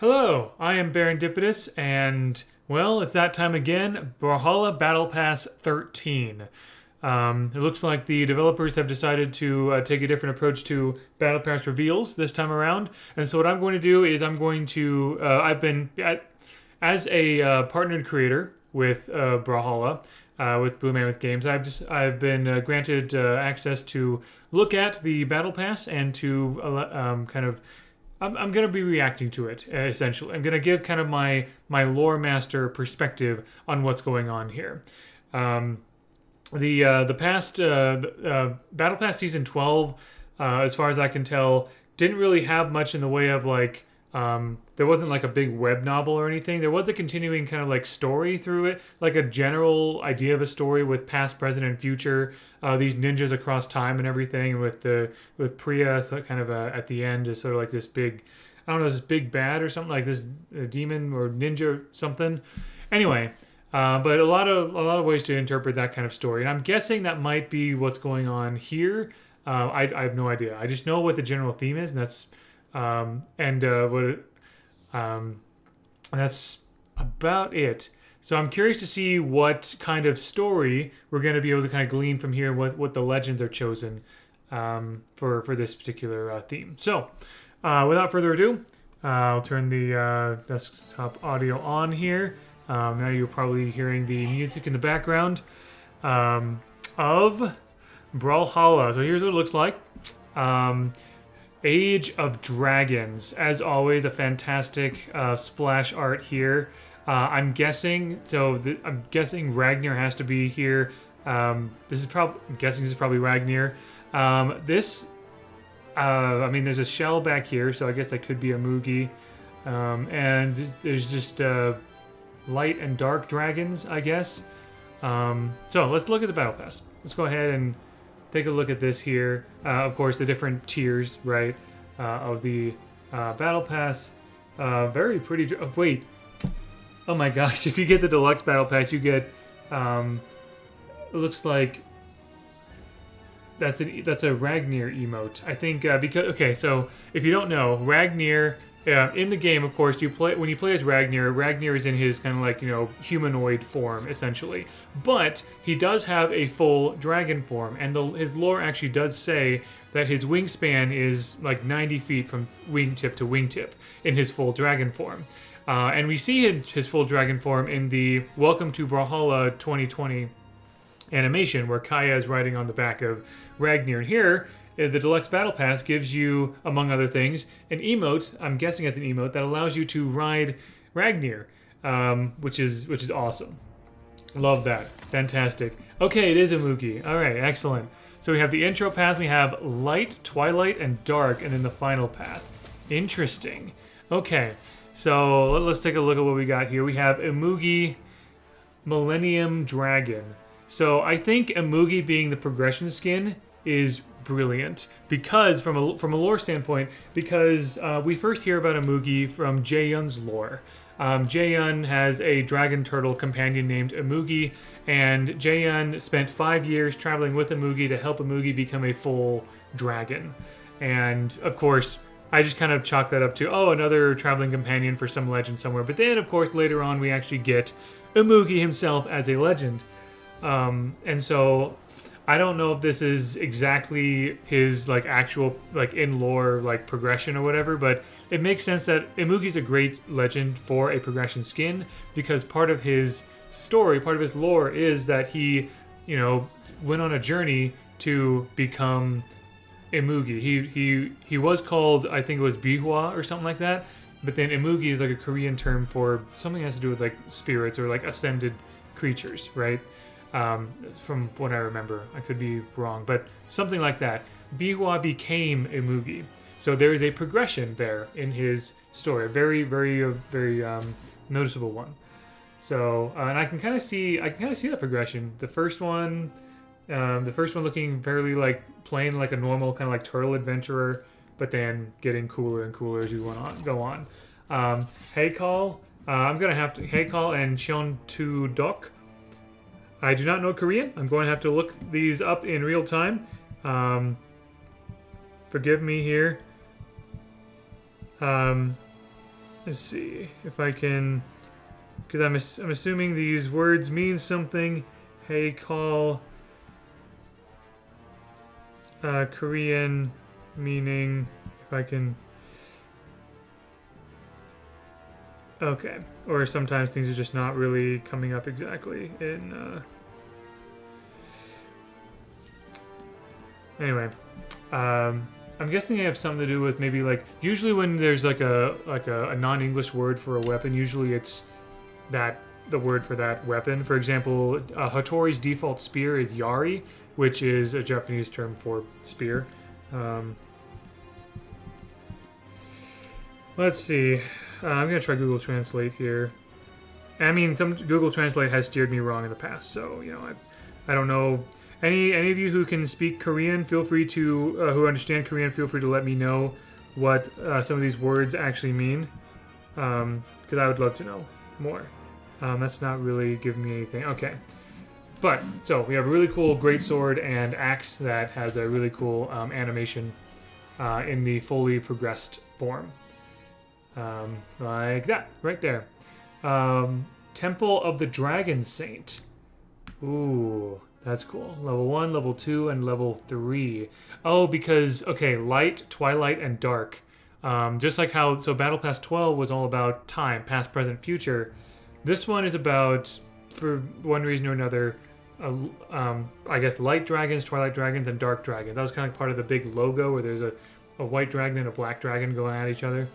Hello, I am Barendipitous, and, well, it's that time again, Brawlhalla Battle Pass 13. It looks like the developers have decided to take a different approach to Battle Pass reveals this time around, and so what I'm going to do is I'm going to, as a partnered creator with Brawlhalla, with Blue Mammoth Games, I've been granted access to look at the Battle Pass and to I'm going to be reacting to it, essentially. I'm going to give kind of my lore master perspective on what's going on here. The past Battle Pass Season 12, as far as I can tell, didn't really have much in the way of like... there wasn't like a big web novel or anything. There was a continuing kind of like story through it, like a general idea of a story with past, present, and future. These ninjas across time and everything, and with Priya, so kind of at the end is sort of like this big, I don't know, this big bad or something like this demon or ninja or something. Anyway, but a lot of ways to interpret that kind of story, and I'm guessing that might be what's going on here. I have no idea. I just know what the general theme is, and that's. That's about it. So I'm curious to see what kind of story we're going to be able to kind of glean from here, what the legends are chosen for this particular theme. So without further ado, I'll turn the desktop audio on here. Now you're probably hearing the music in the background of Brawlhalla. So here's what it looks like. Age of Dragons. As always, a fantastic splash art here. I'm guessing Ragnar has to be here. I'm guessing this is probably Ragnar. I mean, there's a shell back here, so I guess that could be a Moogie. And there's just light and dark dragons, I guess. So let's look at the Battle Pass. Let's go ahead and take a look at this here. Of course, the different tiers, right, of the Battle Pass. Very pretty. Oh, wait. Oh my gosh! If you get the Deluxe Battle Pass, you get. It looks like that's a Ragnar emote. I think because okay, so if you don't know, Ragnar. In the game, of course, when you play as Ragnar. Ragnar is in his kind of like, humanoid form, essentially. But he does have a full dragon form, and his lore actually does say that his wingspan is like 90 feet from wingtip to wingtip in his full dragon form. And we see his full dragon form in the Welcome to Brawlhalla 2020 animation, where Kaya is riding on the back of Ragnar. And here, the Deluxe Battle Pass gives you, among other things, an emote. I'm guessing it's an emote that allows you to ride Ragnar, which is awesome. Love that. Fantastic. Okay, it is a Moogie. All right, excellent. So we have the intro path. We have light, twilight, and dark, and then the final path. Interesting. Okay, so let's take a look at what we got here. We have Moogie Millennium Dragon. So I think Moogie being the progression skin is brilliant because from a lore standpoint, because we first hear about Moogie from Jae-Yun's lore. Jae-Yun has a dragon turtle companion named Moogie, and Jae-Yun spent 5 years traveling with Moogie to help Moogie become a full dragon. And of course, I just kind of chalk that up to, another traveling companion for some legend somewhere. But then, of course, later on, we actually get Moogie himself as a legend. And so I don't know if this is exactly his like actual like in lore like progression or whatever, but it makes sense that Imugi's a great legend for a progression skin because part of his story, part of his lore is that he, went on a journey to become Imugi. He was called, I think it was Bihua or something like that, but then Imugi is like a Korean term for something that has to do with like spirits or like ascended creatures, right? From what I remember. I could be wrong, but something like that. Bihua became Imugi. So there is a progression there in his story. A very, very, very noticeable one. So, and I can kind of see that progression. The first one looking fairly like plain, like a normal kind of like turtle adventurer, but then getting cooler and cooler as you go on. Heikal, I'm gonna have to Heikal and Cheon Tu Dok. I do not know Korean. I'm going to have to look these up in real time. Forgive me here. Let's see if I can, because I'm assuming these words mean something. Hey, call. Korean meaning, if I can. Okay. Or sometimes things are just not really coming up exactly in. Anyway, I'm guessing they have something to do with maybe like usually when there's like a non-English word for a weapon, usually it's the word for that weapon. For example, Hattori's default spear is Yari, which is a Japanese term for spear. Let's see. I'm gonna try Google Translate here. I mean, some Google Translate has steered me wrong in the past, so you know, I don't know. Any of you who can speak Korean, feel free to who understand Korean, feel free to let me know what some of these words actually mean, because I would love to know more. That's not really giving me anything. Okay, but so we have a really cool greatsword and axe that has a really cool animation in the fully progressed form, like that right there. Temple of the Dragon Saint. Ooh. That's cool. Level 1, level 2, and level 3. Oh, because, okay, light, twilight, and dark. Just like how, so Battle Pass 12 was all about time, past, present, future. This one is about, for one reason or another, I guess light dragons, twilight dragons, and dark dragons. That was kind of part of the big logo where there's a white dragon and a black dragon going at each other.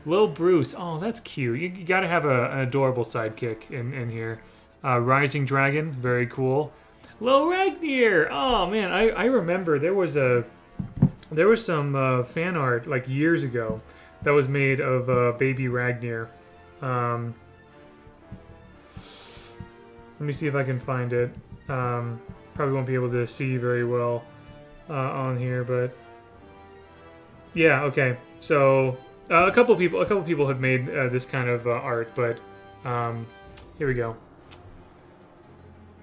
Lil Bruce. Oh, that's cute. You gotta have an adorable sidekick in here. Rising Dragon, very cool. Lil Ragnar. Oh man, I remember there was some fan art like years ago that was made of baby Ragnar. Let me see if I can find it. Probably won't be able to see very well on here, but yeah, okay. So a couple people have made this kind of art, but here we go.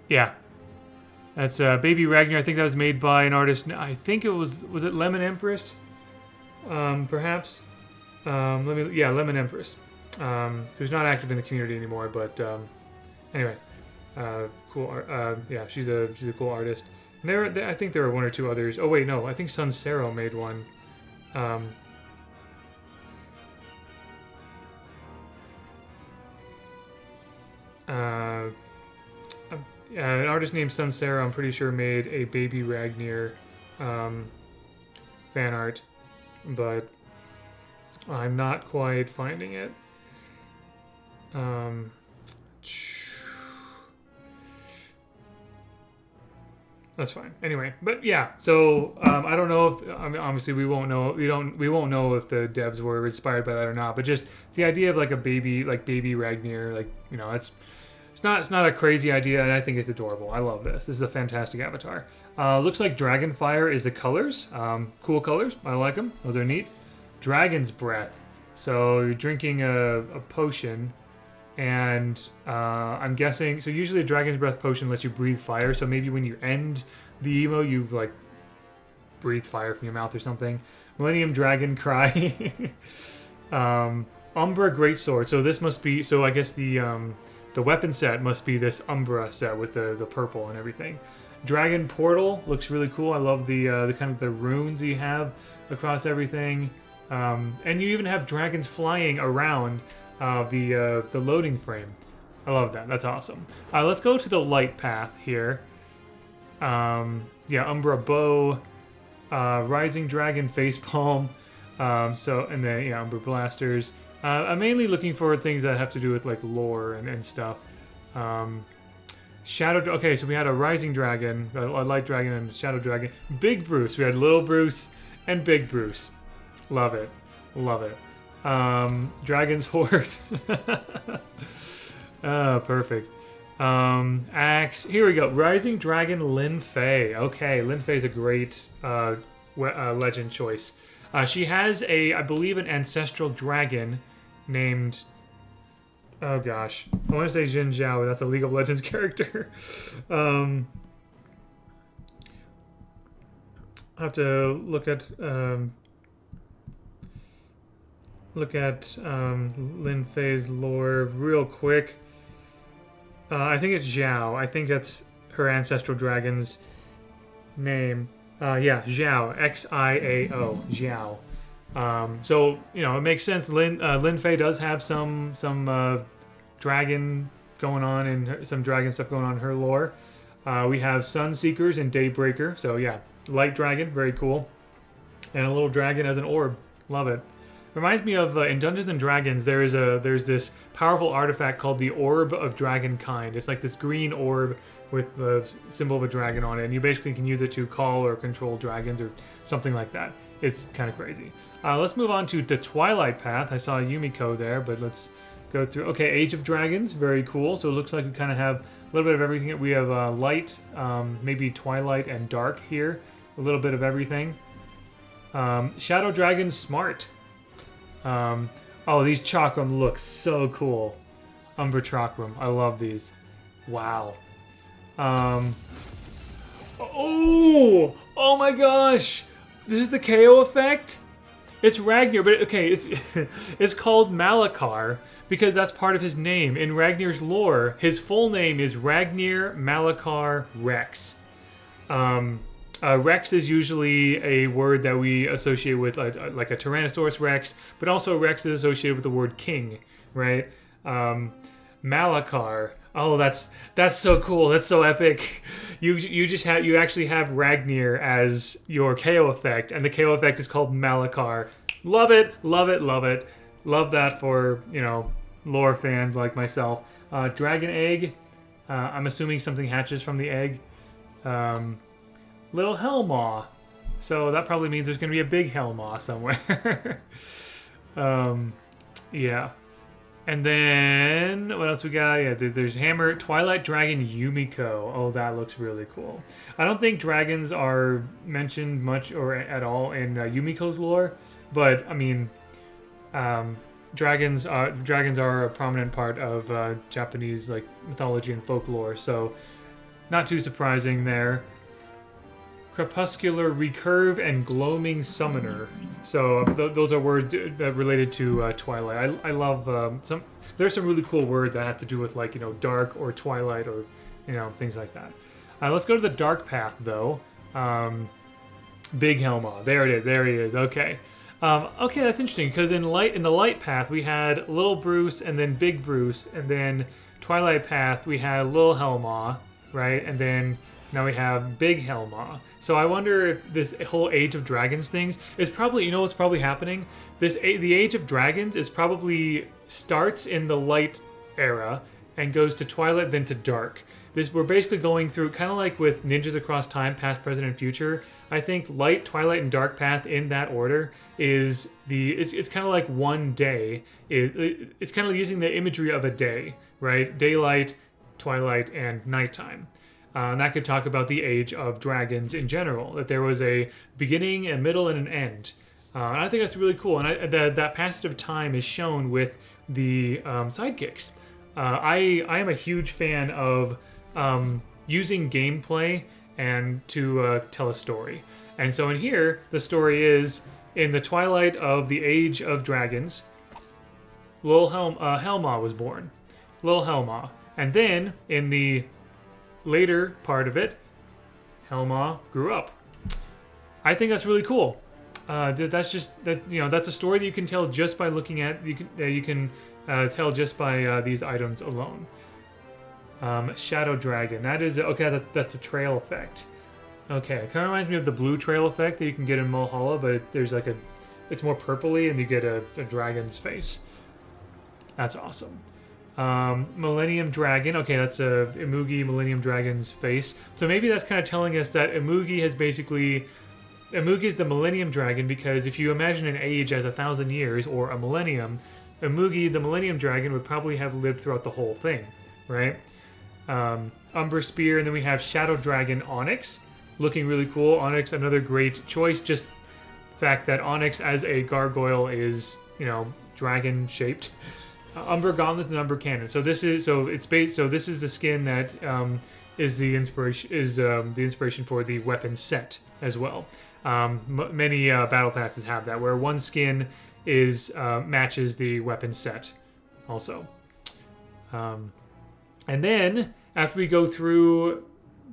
Yeah, that's Baby Ragnar. I think that was made by an artist. I think it was it Lemon Empress, perhaps. Lemon Empress, who's not active in the community anymore. But anyway, cool art. Yeah, she's a cool artist. And I think there were one or two others. Oh wait, no, I think Sunsero made one. An artist named Sunsero, I'm pretty sure, made a Baby Ragnar fan art, but I'm not quite finding it. That's fine. Anyway, but yeah. So I don't know if I mean, obviously we won't know. We won't know if the devs were inspired by that or not. But just the idea of like a baby, like Baby Ragnar, like you know, it's not a crazy idea, and I think it's adorable. I love this. This is a fantastic avatar. Looks like Dragonfire is the colors. Cool colors. I like them. Those are neat. Dragon's Breath. So you're drinking a potion, and I'm guessing. So usually a Dragon's Breath potion lets you breathe fire. So maybe when you end the emo, you like breathe fire from your mouth or something. Millennium Dragon Cry. Umbra Greatsword. So this must be. So I guess the weapon set must be this Umbra set with the purple and everything. Dragon Portal looks really cool. I love the kind of the runes you have across everything. And you even have dragons flying around the loading frame. I love that. That's awesome. Let's go to the light path here. Umbra Bow, Rising Dragon Facepalm. And then Umbra Blasters. I'm mainly looking for things that have to do with like lore and stuff. Shadow. Okay, so we had a Rising Dragon, a Light Dragon, and Shadow Dragon. Big Bruce. We had Little Bruce and Big Bruce. Love it. Love it. Dragon's Horde. Oh, perfect. Axe. Here we go. Rising Dragon Lin Fei. Okay, Lin Fei is a great legend choice. She has I believe, an ancestral dragon named... Oh gosh. I want to say Jin Zhao, but that's a League of Legends character. I have to look at... look at Lin Fei's lore real quick. I think it's Xiao. I think that's her ancestral dragon's name. Yeah, Xiao. Xiao. Xiao. So you know it makes sense. Lin Fei does have some dragon going on and some dragon stuff going on in her lore. We have Sun Seekers and Daybreaker. So yeah, light dragon, very cool, and a little dragon as an orb. Love it. Reminds me of in Dungeons and Dragons. There's this powerful artifact called the Orb of Dragonkind. It's like this green orb with the symbol of a dragon on it, and you basically can use it to call or control dragons or something like that. It's kind of crazy. Let's move on to the Twilight Path. I saw Yumiko there, but let's go through. Okay, Age of Dragons, very cool. So it looks like we kind of have a little bit of everything. We have light, maybe Twilight and Dark here. A little bit of everything. Shadow Dragon Smart. Oh, these Chakram look so cool. Umbra Chakram. I love these. Wow. Oh my gosh. This is the KO effect? It's Ragnar, but okay, it's called Malakar because that's part of his name. In Ragnar's lore, his full name is Ragnar Malakar Rex. Rex is usually a word that we associate with like a Tyrannosaurus Rex, but also Rex is associated with the word king, right? Malakar. Oh, that's so cool. That's so epic. You actually have Ragnar as your KO effect, and the KO effect is called Malakar. Love it, love it, love it. Love that for, you know, lore fans like myself. Dragon egg. I'm assuming something hatches from the egg. Little Hellmaw. So that probably means there's going to be a big Hellmaw somewhere. Yeah. And then, what else we got? Yeah, there's Hammer, Twilight Dragon Yumiko. Oh, that looks really cool. I don't think dragons are mentioned much or at all in Yumiko's lore, but, I mean, dragons are a prominent part of Japanese like mythology and folklore, so not too surprising there. Crepuscular Recurve and Gloaming Summoner. So those are words that related to Twilight. I love there's some really cool words that have to do with like, you know, dark or Twilight or, you know, things like that. Let's go to the Dark Path though. Big Helma. There it is. There he is. Okay. Okay, that's interesting because in the Light Path we had Little Bruce and then Big Bruce, and then Twilight Path we had Little Helma, right? And then now we have Big Helma. So I wonder if this whole Age of Dragons things is probably, you know what's probably happening? The Age of Dragons is probably starts in the Light era and goes to Twilight, then to Dark. We're basically going through, kind of like with Ninjas Across Time, Past, Present, and Future. I think Light, Twilight, and Dark Path in that order is it's kind of like one day. It's kind of using the imagery of a day, right? Daylight, Twilight, and nighttime. And that could talk about the Age of Dragons in general, that there was a beginning, a middle, and an end. And I think that's really cool. And that passage of time is shown with the sidekicks. I am a huge fan of using gameplay and to tell a story. And so in here, the story is, in the twilight of the Age of Dragons, Lil Helma was born. Lil Helma. And then, in the later part of it, Helma grew up. I think that's really cool. That's a story that you can tell just by looking at. You can tell just by these items alone. Shadow Dragon. That is okay. That's a trail effect. Okay, it kind of reminds me of the blue trail effect that you can get in Brawlhalla, but there's like it's more purpley, and you get a dragon's face. That's awesome. Millennium Dragon. Okay, that's a Imugi Millennium Dragon's face. So maybe that's kind of telling us that Imugi is the Millennium Dragon, because if you imagine an age as 1,000 years or a millennium, Imugi, the Millennium Dragon, would probably have lived throughout the whole thing, right? Umber Spear, and then we have Shadow Dragon Onyx, looking really cool. Onyx, another great choice. Just the fact that Onyx as a gargoyle is, dragon shaped. Umber Gauntlet and Umber Cannon. So this is this is the skin that is the inspiration for the weapon set as well. Many battle passes have that, where one skin is matches the weapon set also. And then after we go through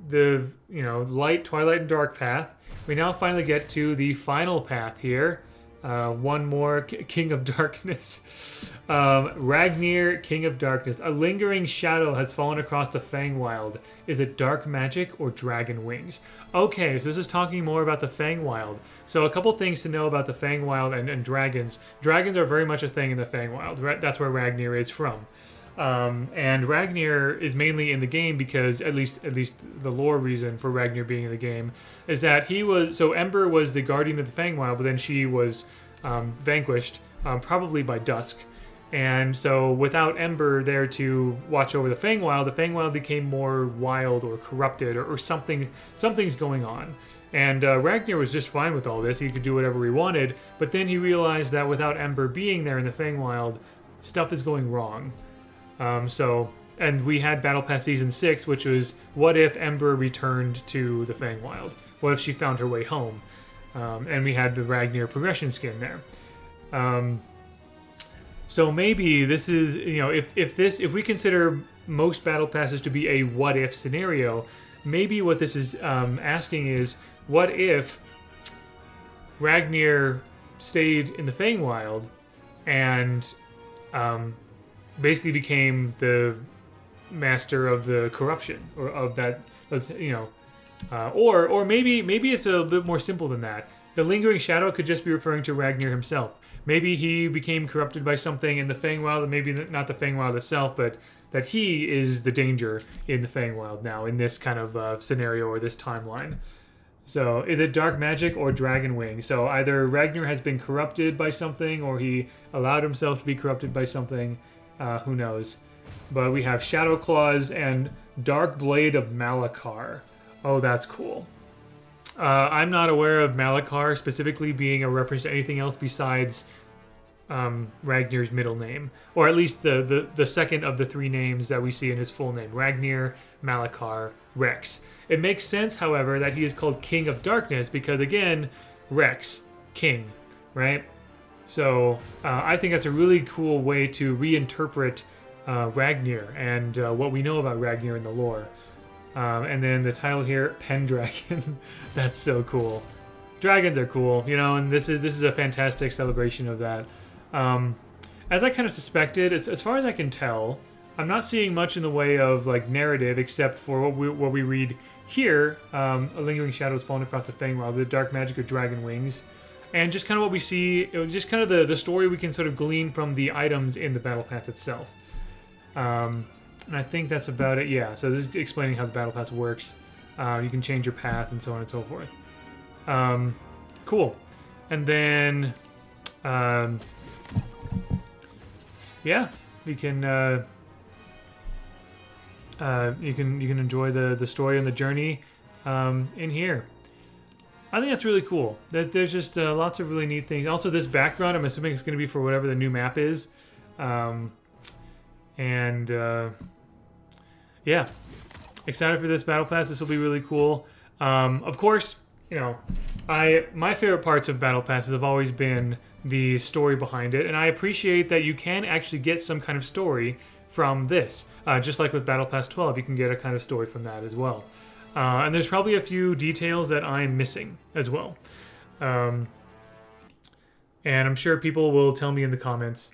the light, twilight, and dark path, we now finally get to the final path here. One more, King of Darkness. Ragnir, King of Darkness. A lingering shadow has fallen across the Feywild. Is it dark magic or dragon wings? Okay, so this is talking more about the Feywild. So a couple things to know about the Feywild and dragons. Dragons are very much a thing in the Feywild. That's where Ragnir is from. And Ragnir is mainly in the game because at least the lore reason for Ragnir being in the game is that Ember was the guardian of the Feywild, but then she was vanquished, probably by Dusk. And so without Ember there to watch over the Feywild became more wild or corrupted or something's going on. And Ragnir was just fine with all this. He could do whatever he wanted, but then he realized that without Ember being there in the Feywild, stuff is going wrong. And we had Battle Pass Season 6, which was, what if Ember returned to the Feywild? What if she found her way home? And we had the Ragnir progression skin there. So maybe this is, if we consider most Battle Passes to be a what if scenario, maybe what this is asking is, what if Ragnir stayed in the Feywild and basically became the master of the corruption, or of that, or maybe it's a bit more simple than that. The lingering shadow could just be referring to Ragnir himself. Maybe he became corrupted by something in the Feywild, and maybe not the Feywild itself, but that he is the danger in the Feywild now, in this kind of scenario or this timeline. So is it dark magic or dragon wing? So either Ragnir has been corrupted by something, or he allowed himself to be corrupted by something. Who knows? But we have Shadow Claws and Dark Blade of Malachar. Oh, that's cool. I'm not aware of Malachar specifically being a reference to anything else besides Ragnir's middle name, or at least the second of the three names that we see in his full name: Ragnir, Malachar, Rex. It makes sense, however, that he is called King of Darkness because, again, Rex, king, right? So I think that's a really cool way to reinterpret Ragnir and what we know about Ragnir in the lore. And then the title here, Pendragon. That's so cool. Dragons are cool, and this is a fantastic celebration of that. As I kind of suspected, as far as I can tell, I'm not seeing much in the way of narrative except for what we read here. A lingering shadow has fallen across the Feywild, the dark magic of dragon wings. And just kind of what we see, just kind of the story we can sort of glean from the items in the Battle Pass itself. And I think that's about it, yeah. So this is explaining how the Battle Pass works. You can change your path and so on and so forth. Cool. And then, yeah, we can, you can enjoy the story and the journey in here. I think that's really cool. There's just lots of really neat things. Also, this background, I'm assuming it's going to be for whatever the new map is. Yeah, excited for this Battle Pass. This will be really cool. Of course, my favorite parts of Battle Passes have always been the story behind it, and I appreciate that you can actually get some kind of story from this. Just like with Battle Pass 12, you can get a kind of story from that as well. And there's probably a few details that I'm missing as well. And I'm sure people will tell me in the comments,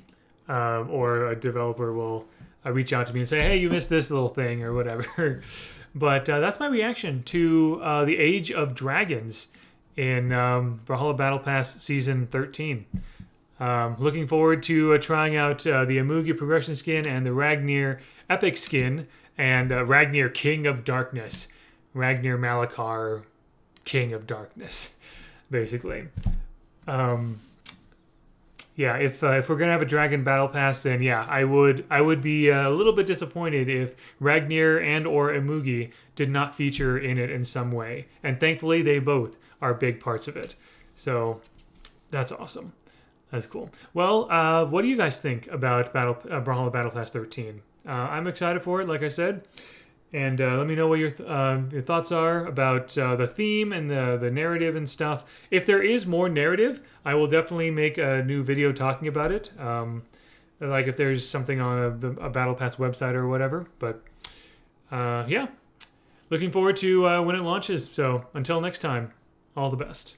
or a developer will reach out to me and say, hey, you missed this little thing or whatever. But that's my reaction to the Age of Dragons in Brawlhalla Battle Pass Season 13. Looking forward to trying out the Amugi Progression Skin and the Ragnir Epic Skin and Ragnir King of Darkness. Ragnir Malachar, King of Darkness, basically. Yeah, if we're gonna have a Dragon Battle Pass, then yeah, I would be a little bit disappointed if Ragnir and or Amugi did not feature in it in some way. And thankfully, they both are big parts of it. So that's awesome. That's cool. Well, what do you guys think about Brawlhalla Battle Pass 13? I'm excited for it, like I said. And let me know what your thoughts are about the theme and the narrative and stuff. If there is more narrative, I will definitely make a new video talking about it. Like if there's something on a Battle Pass website or whatever. But yeah, looking forward to when it launches. So until next time, all the best.